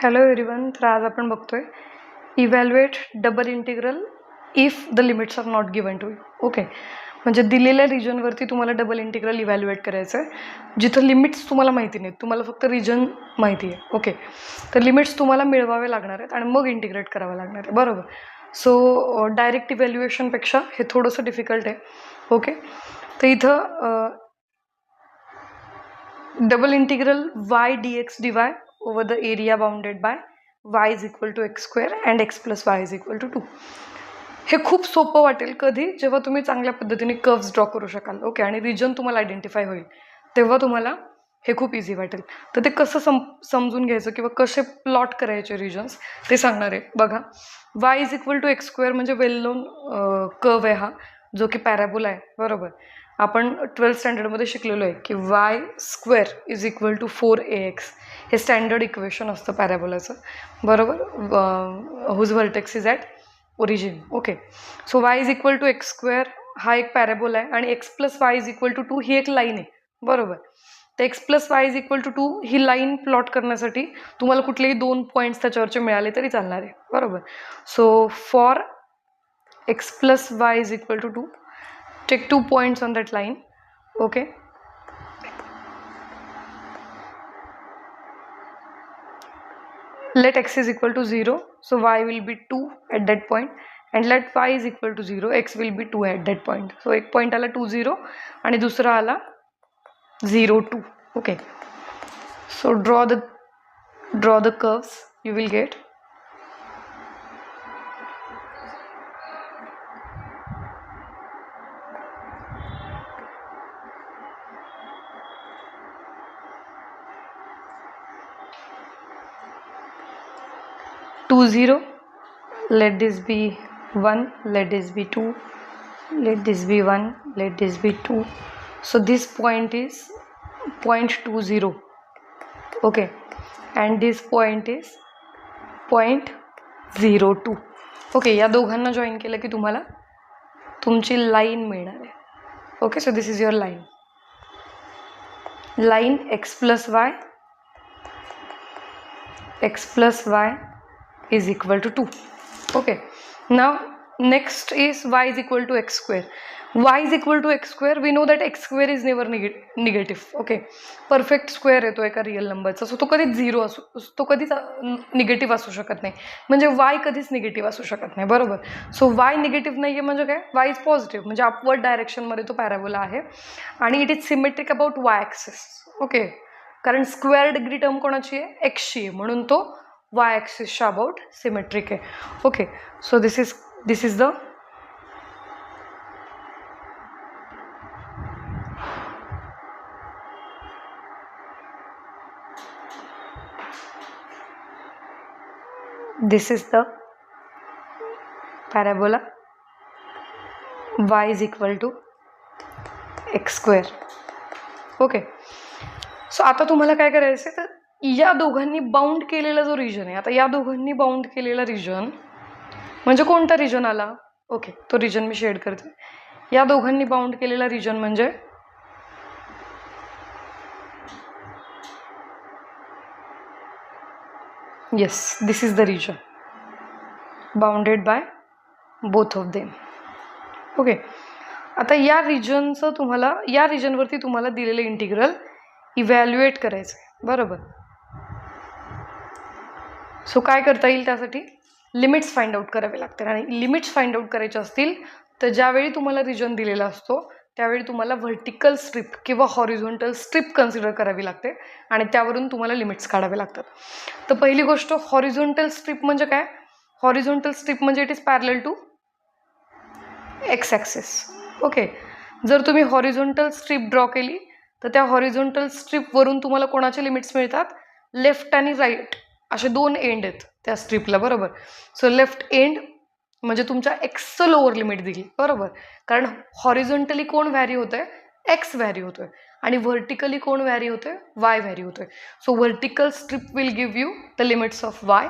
Hello everyone. तर आज आपण बघतोय evaluate double integral if the limits are not given to you. Okay, म्हणजे दिलेल्या रिजनवरती तुम्हाला डबल इंटिग्रल इव्हॅल्युएट करायचं आहे जिथं लिमिट्स तुम्हाला माहिती नाहीत, तुम्हाला फक्त रिजन माहिती आहे. ओके, तर लिमिट्स तुम्हाला मिळवावे लागणार आहेत आणि मग इंटिग्रेट करावं लागणार आहे, बरोबर. सो डायरेक्ट इव्हॅल्युएशनपेक्षा हे थोडंसं डिफिकल्ट आहे. ओके, तर इथं double integral y dx dy over the area bounded by y is equal to x square and x plus y is equal to 2. हे खूप सोपं वाटेल कधी, जेव्हा तुम्ही चांगल्या पद्धतीने कर्व्स ड्रॉ करू शकाल. ओके, आणि रिजन तुम्हाला आयडेंटिफाय होईल तेव्हा तुम्हाला हे खूप इझी वाटेल. तर ते कसं समजून घ्यायचं किंवा कसे प्लॉट करायचे रिजन्स ते सांगणार आहे. बघा, y is equal to x square म्हणजे वेल नोन कर्व आहे हा, जो की पॅराबोला आहे, बरोबर. आपण 12th स्टँडर्डमध्ये शिकलेलो आहे की y square is equal to 4ax. हे स्टँडर्ड इक्वेशन असतं पॅराबोलाचं, बरोबर, whose vertex is at origin. Okay, so y is equal to x square हा एक पॅराबोला आहे आणि x plus y is equal to 2 ही एक लाईन आहे, बरोबर. तर x plus y is equal to 2 ही लाईन प्लॉट करण्यासाठी तुम्हाला कुठलेही 2 पॉईंट्स त्याच्यावरचे मिळाले तरी चालणार आहे, बरोबर. So for x plus y is equal to 2, take 2 points on that line. Okay, let x is equal to 0, so y will be 2 at that point, and let y is equal to 0, x will be 2 at that point. So एक point आला 2 0 आणि दुसरा आला 0 2. Okay, so draw the curves you will get. Two 0, let this be 1, let this be 2, let this be 1, let this be 2. So this point is point 2 0. Okay, and this point is point 0 2. Okay, या दोघांना join केलं की तुम्हाला तुमची line मिळणार आहे. Okay, so this is your line x plus Y is equal to 2. Okay, now next is y is equal to x square. Y is equal to x square, we know that x square is never negative. Okay, perfect square येतो एका real नंबरचा, so तो कधीच zero तो कधीच negative असू शकत नाही, म्हणजे y कधीच निगेटिव्ह असू शकत नाही, बरोबर. सो y निगेटिव्ह नाही आहे म्हणजे काय, y इज पॉझिटिव्ह, म्हणजे अपवर्ड डायरेक्शनमध्ये तो पॅराबोला आहे आणि it is symmetric about y axis. Okay, कारण स्क्वेअर डिग्री टर्म कोणाची आहे, एक्सची आहे, म्हणून तो y axis about symmetric है. Okay, so this is the parabola y is equal to x square. Okay, so आता तुम्हाला काय करायचं आहे, तर या दोघांनी बाउंड केलेला जो रिजन आहे, आता या दोघांनी बाउंड केलेला रिजन म्हणजे कोणता रिजन आला. ओके, तो रिजन मी शेड करते. या दोघांनी बाउंड केलेला रिजन म्हणजे yes, this is the region bounded by both of them. Okay, आता या रिजनवरती तुम्हाला दिलेलं इंटिग्रल इव्हॅल्युएट करायचं आहे, बरोबर. सो काय करता येईल, त्यासाठी लिमिट्स फाइंड आउट करावे लागतील. आणि लिमिट्स फाइंड आउट करायचे असतील तर ज्यावेळी तुम्हाला रिजन दिलेला असतो त्यावेळी तुम्हाला व्हर्टिकल स्ट्रिप किंवा हॉरिझॉन्टल स्ट्रिप कन्सिडर करावी लागते आणि त्यावरून तुम्हाला लिमिट्स काढावे लागतात. तर पहिली गोष्ट, हॉरिझॉन्टल स्ट्रिप म्हणजे काय. हॉरिझॉन्टल स्ट्रिप म्हणजे it is parallel to x axis. Okay, जर तुम्ही हॉरिझॉन्टल स्ट्रिप ड्रॉ केली तर त्या हॉरिझॉन्टल स्ट्रिपवरून तुम्हाला कोणाचे लिमिट्स मिळतात, लेफ्ट आणि राईट असे 2 एंड आहेत त्या स्ट्रिपला, बरोबर. सो लेफ्ट एंड म्हणजे तुमच्या एक्सचं लोअर लिमिट दिली, बरोबर, कारण हॉरिझॉन्टली कोण व्हॅरी होतोय, एक्स व्हॅरी होतोय आणि व्हर्टिकली कोण व्हॅरी होतोय, वाय व्हॅरी होतोय. So vertical strip will give you the limits of Y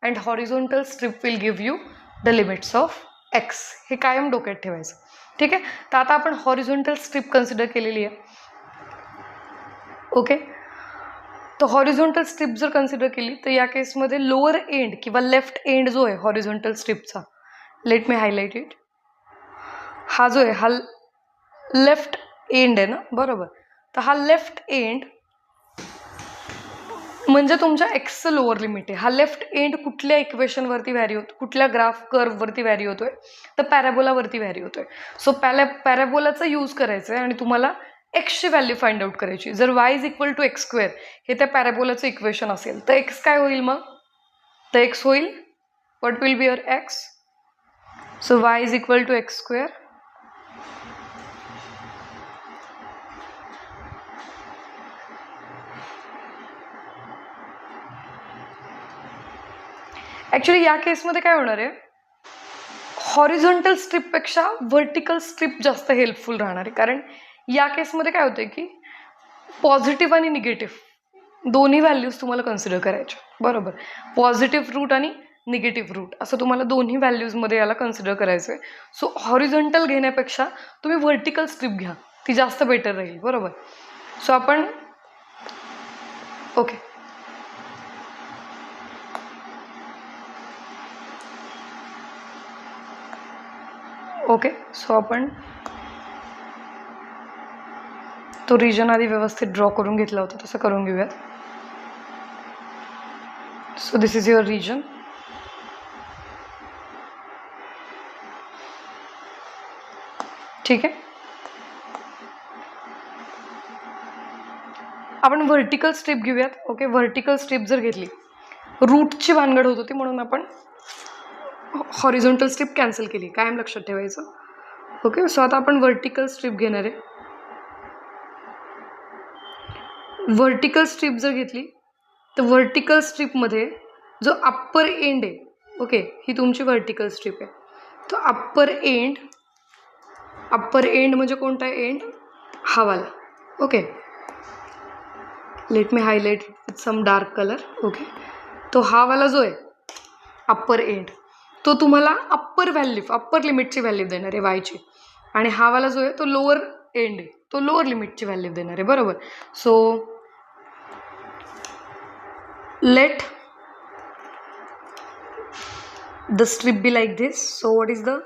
and horizontal strip will give you the limits of x. हे कायम डोक्यात ठेवायचं, ठीक आहे. तर आता आपण हॉरिझॉन्टल स्ट्रिप कन्सिडर केलेली आहे. ओके, तर हॉरिझॉन्टल स्ट्रिप जर कन्सिडर केली तर या केसमध्ये लोअर एंड किंवा लेफ्ट एंड जो आहे हॉरिझॉन्टल स्ट्रिपचा, लेट मी हायलाइट इट, हा जो आहे हा लेफ्ट एंड आहे ना, बरोबर. तर हा लेफ्ट एंड म्हणजे तुमच्या एक्सचं लोअर लिमिट आहे. हा लेफ्ट एंड कुठल्या इक्वेशनवरती व्हॅरी होतो, कुठल्या ग्राफ कर्ववरती व्हॅरी होतोय, तर पॅराबोलावरती व्हॅरी होतोय. सो पॅराबोलाचा यूज करायचं आहे आणि तुम्हाला एक्सची व्हॅल्यू फाइंड आउट करायची. जर y is equal to x square हे त्या पॅराबोलाचं इक्वेशन असेल तर एक्स काय होईल मग, तर एक्स होईल, what will be your x, so y is equal to x square. Actually या केसमध्ये काय होणार आहे, हॉरिझॉन्टल स्ट्रिपपेक्षा व्हर्टिकल स्ट्रिप जास्त हेल्पफुल राहणार आहे. कारण या केसमध्ये काय होतं की पॉझिटिव्ह आणि निगेटिव्ह दोन्ही व्हॅल्यूज तुम्हाला कन्सिडर करायचे, बरोबर. पॉझिटिव्ह रूट आणि निगेटिव्ह रूट असं तुम्हाला दोन्ही व्हॅल्यूजमध्ये याला कन्सिडर करायचं आहे. सो हॉरिझॉन्टल घेण्यापेक्षा तुम्ही व्हर्टिकल स्ट्रिप घ्या, ती जास्त बेटर राहील, बरोबर. सो आपण ओके, ओके. सो आपण तो रिजन आधी व्यवस्थित ड्रॉ करून घेतला होता तसं करून घेऊयात. So this is your region. ठीक आहे, आपण व्हर्टिकल स्ट्रिप घेऊयात. ओके, व्हर्टिकल स्ट्रिप जर घेतली, रूटची भानगड होत होती म्हणून आपण हॉरिझॉन्टल स्ट्रिप कॅन्सल केली, कायम लक्षात ठेवायचं. ओके, सो आता आपण व्हर्टिकल स्ट्रिप घेणार आहे. व्हर्टिकल स्ट्रिप जर घेतली तर व्हर्टिकल स्ट्रिपमध्ये जो अप्पर एंड आहे, ओके, ही तुमची व्हर्टिकल स्ट्रिप आहे. तो अप्पर एंड म्हणजे कोणता एंड, हा वाला. Okay, let me highlight with some dark colour. Okay, तो हा वाला जो आहे अप्पर एंड तो तुम्हाला अप्पर लिमिटची व्हॅल्यू देणार आहे वायची, आणि हा वाला जो आहे तो लोअर एंड आहे, तो लोअर लिमिटची व्हॅल्यू देणार आहे, बरोबर. So let the strip be like this. So what is the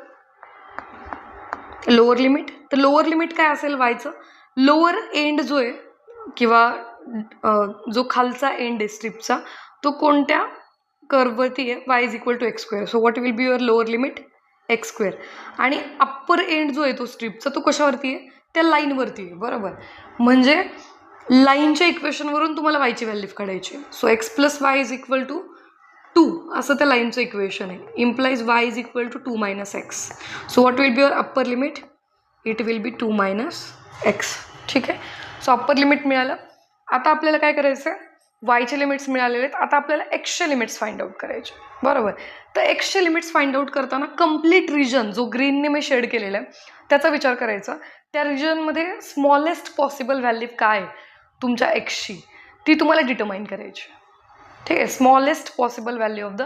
lower limit? तर लोअर लिमिट काय असेल वायचं, लोअर एंड जो आहे किंवा जो खालचा एंड आहे स्ट्रिपचा तो कोणत्या कर्ववरती आहे, y is equal to x square. So what will be your lower limit, x square. आणि अप्पर एंड जो आहे तो स्ट्रिपचा तो कशावरती आहे, त्या लाईनवरती आहे, बरोबर. म्हणजे लाईनच्या इक्वेशनवरून तुम्हाला वायची व्हॅल्यू काढायची. So x plus y is equal to 2 असं त्या लाईनचं इक्वेशन आहे. Implies y is equal to 2 minus x. So what will be your upper limit, it will be 2 minus x. ठीक आहे, सो अप्पर लिमिट मिळालं. आता आपल्याला काय करायचं आहे, वायचे लिमिट्स मिळालेले आहेत, आता आपल्याला एक्सचे लिमिट्स फाइंड आउट करायचे, बरोबर. तर एक्सचे लिमिट्स फाइंड आउट करताना कम्प्लीट रिजन जो ग्रीनने मी शेड केलेला आहे त्याचा विचार करायचा. त्या रिजनमध्ये स्मॉलेस्ट पॉसिबल व्हॅल्यू काय तुमच्या एक्सची ती तुम्हाला डिटरमाइन करायची. ठीक आहे, smallest possible value of the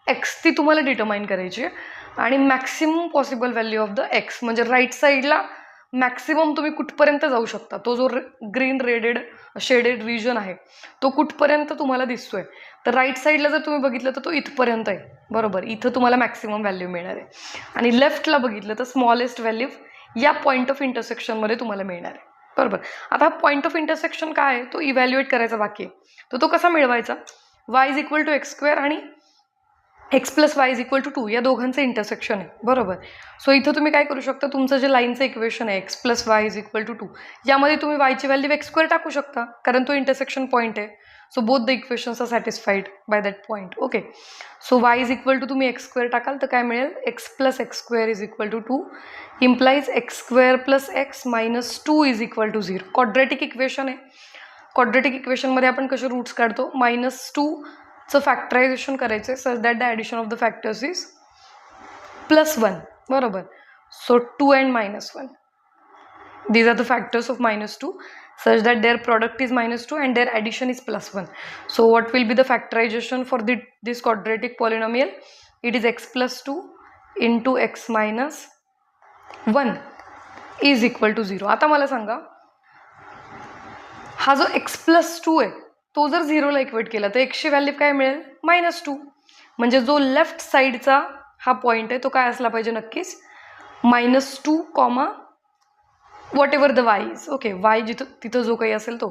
x ती तुम्हाला डिटरमाइन करायची आणि maximum possible value of the x म्हणजे राईट साईडला मॅक्सिमम तुम्ही कुठपर्यंत जाऊ शकता, तो जो ग्रीन शेडेड रिजन आहे तो कुठपर्यंत तुम्हाला दिसतोय. तर राईट साईडला जर तुम्ही बघितलं तर तो इथपर्यंत आहे, बरोबर. इथं तुम्हाला मॅक्सिमम व्हॅल्यू मिळणार आहे. आणि लेफ्टला बघितलं तर स्मॉलेस्ट व्हॅल्यू या पॉईंट ऑफ इंटरसेक्शनमध्ये तुम्हाला मिळणार आहे, बरोबर. आता हा पॉईंट ऑफ इंटरसेक्शन काय आहे तो इव्हॅल्युएट करायचा बाकी आहे. तर तो कसा मिळवायचा, y is equal to x square आणि x plus y is equal to 2 या दोघांचं इंटरसेक्शन आहे, बरोबर. सो इथं तुम्ही काय करू शकता, तुमचं जे लाईनचं इक्वेशन आहे x plus y is equal to 2 यामध्ये तुम्ही वायची व्हॅल्यू एक्स स्क्वेअर टाकू शकता कारण तो इंटरसेक्शन पॉईंट आहे. So both the equations are satisfied by that point. Okay, so y is equal to तुम्ही एक्स स्क्वेअर टाकाल तर काय मिळेल, x plus x square is equal to 2 implies x square plus x minus 2 is equal to 0. Quadratic equation आहे. क्वाड्रॅटिक इक्वेशनमध्ये आपण कसे रूट्स काढतो, -2चं फॅक्टरायझेशन करायचं such that the addition of the factors is +1, बरोबर. So 2 and -1 these are the factors of -2 such that their product is -2 and their addition is +1. So what will be the factorization for this quadratic polynomial, it is x plus 2 into x minus 1 is equal to 0. आता मला सांगा हा जो x plus 2 आहे तो जर 0ला equate केला तर एक्सची व्हॅल्यू काय मिळेल -2. म्हणजे जो लेफ्ट साईडचा हा पॉईंट आहे तो काय असला पाहिजे नक्कीच -2, what ever the Y is. Okay, Y तिथं जो काही असेल तो.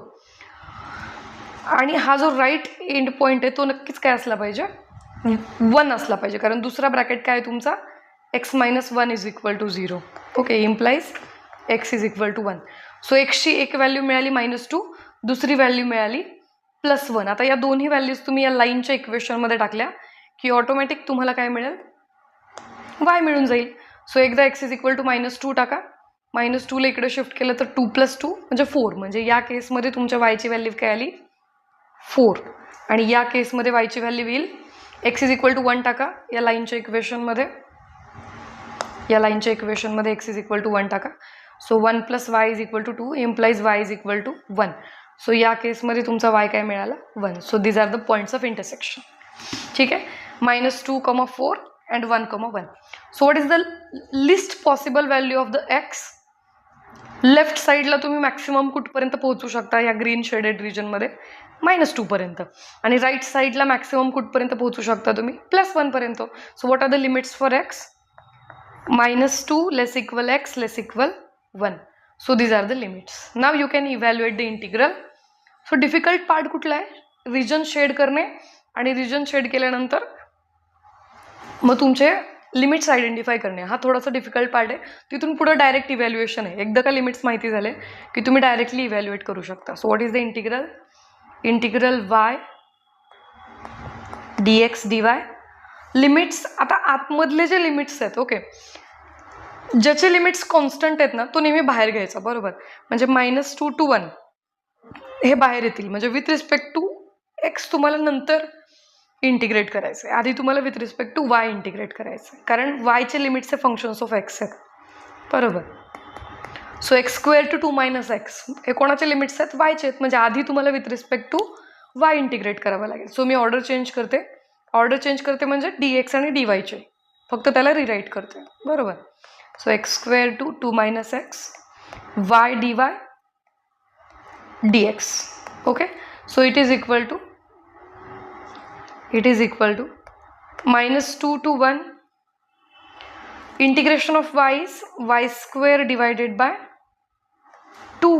आणि हा जो राईट एंड पॉईंट आहे तो नक्कीच काय असला पाहिजे 1 असला पाहिजे, कारण दुसरा ब्रॅकेट काय आहे तुमचा x - 1 = 0. Okay, implies x = 1. So एक्सची एक व्हॅल्यू मिळाली -2, दुसरी व्हॅल्यू मिळाली +1. आता या दोन्ही व्हॅल्यूज तुम्ही या लाईनच्या इक्वेशनमध्ये टाकल्या की ऑटोमॅटिक तुम्हाला काय मिळेल y मिळून जाईल. सो एकदा x = -2 टाका, -2ला इकडे शिफ्ट केलं तर 2 + 2 म्हणजे 4. म्हणजे या केसमध्ये तुमच्या y ची व्हॅल्यू काय आली 4. आणि या केसमध्ये y ची व्हॅल्यू येईल x = 1 टाका या लाईनच्या इक्वेशनमध्ये, x = 1 टाका. So 1 + y = 2 implies y = 1. So या केसमध्ये तुमचा y काय मिळाला 1. So these are the points of intersection. ठीक आहे, -2, 4 and 1, 1. So what is the least possible value of the x. Left साईडला तुम्ही मॅक्सिमम कुठपर्यंत पोहोचू शकता या ग्रीन शेडेड रिजनमध्ये -2 पर्यंत, आणि राईट साईडला मॅक्सिमम कुठपर्यंत पोहोचू शकता तुम्ही +1 पर्यंत. So what are the limits for x? -2 < x < 1. So these are the limits. Now you can evaluate the integral. So difficult part कुठला आहे? रिजन शेड करणे, आणि रिजन शेड केल्यानंतर मग तुमचे लिमिट्स आयडेंटिफाय करणे, हा थोडासा डिफिकल्ट पार्ट आहे. तिथून पुढे डायरेक्ट इव्हॅल्युएशन आहे. एकदा का लिमिट्स माहिती झाले की तुम्ही डायरेक्टली इव्हॅल्युएट करू शकता. So what is the integral? Integral y dx dy. Limits, आता आतमधले जे लिमिट्स आहेत, ओके, ज्याचे लिमिट्स कॉन्स्टंट आहेत ना तो नेहमी बाहेर घ्यायचा, बरोबर. म्हणजे -2 to 1 हे बाहेर येतील. म्हणजे विथ रिस्पेक्ट टू x तुम्हाला नंतर इंटिग्रेट करायचं आहे, आधी तुम्हाला with respect to y integrate करायचं आहे, कारण y चे लिमिट्स हे फंक्शन्स ऑफ x आहेत, बरोबर. सो x² to 2 - x हे कोणाचे लिमिट्स आहेत? y चे आहेत. म्हणजे आधी तुम्हाला with respect to y integrate करावं लागेल. सो मी ऑर्डर चेंज करते म्हणजे dx आणि dy चे, फक्त त्याला रिराईट करते, बरोबर. So x² to 2 - x y dy dx. ओके, so it is equal to -2 to 1 integration of y is y² divided by 2.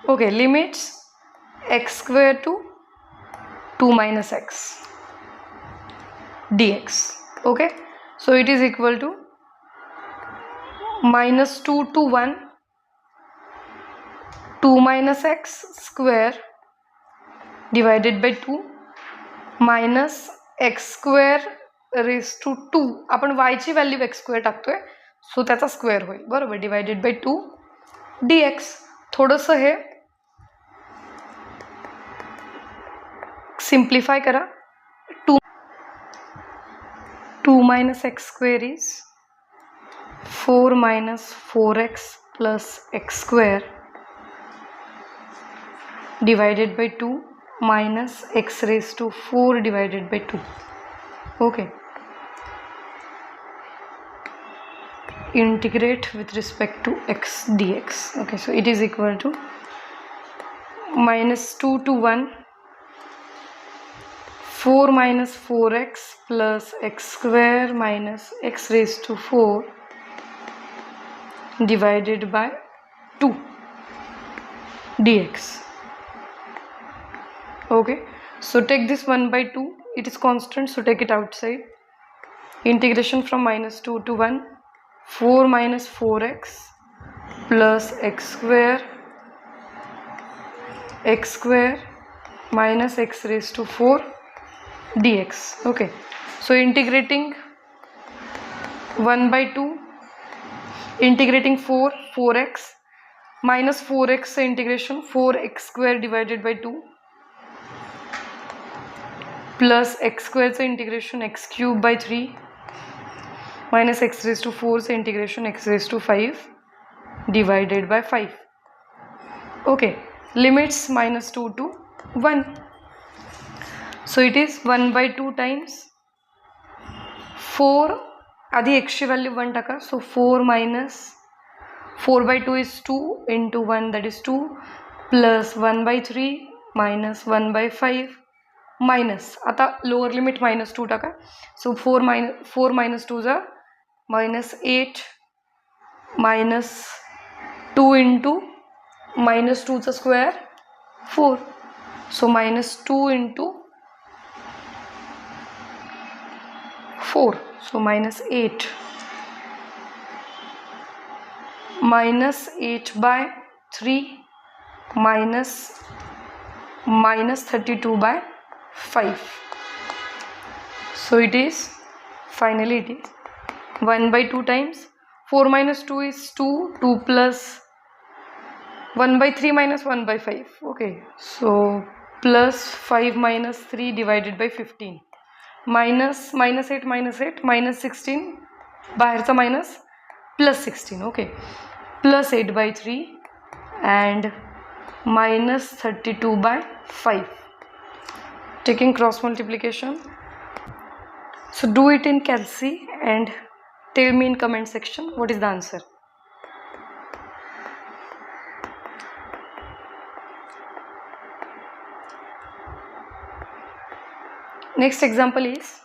okay, limits x² to 2 - x dx. okay, so it is equal to -2 to 1 2 - x square divided by 2 minus x² raised to 2. आपण y ची value x² टाकतोय, so त्याचा square होईल, बरोबर, divided by 2 dx. थोडंसं हे simplify करा. 2 - x² is 4 - 4x plus x² divided by 2 minus x raised to 4 divided by 2. okay, integrate with respect to x dx. okay, so it is equal to -2 to 1 4 - 4x plus x² minus x raised to 4 divided by 2 dx. okay, so take this 1 by 2, it is constant, so take it outside. Integration from -2 to 1 4 - 4x plus x² minus x raised to 4 dx. okay, so integrating 1 by 2, integrating 4x minus 4x integration 4x² divided by 2 plus x² integration x³ by 3 minus x raised to 4 integration x raised to 5 divided by 5. okay, limits -2 to 1. so it is 1 by 2 times 4, आधी x ची value 1 टाका, so 4 minus 4 by 2 is 2 into 1, that is 2 plus 1 by 3 minus 1 by 5 minus, आता lower limit minus 2 टाका. So 4 minus 2 is minus 8 minus 2 into minus 2 चा square 4. So minus 2 into 4. So minus 8. Minus 8 by 3 minus 32 by 5. So it is, finally it is 1 by 2 times 4 minus 2 is 2, 2 plus 1 by 3 minus 1 by 5. Okay, so plus 5 minus 3 divided by 15 minus 8 minus 16 बाहेरचा minus plus 16. Okay, plus 8 by 3 and minus 32 by 5. Taking cross multiplication. So do it in Calc and tell me in comment section what is the answer. Next example is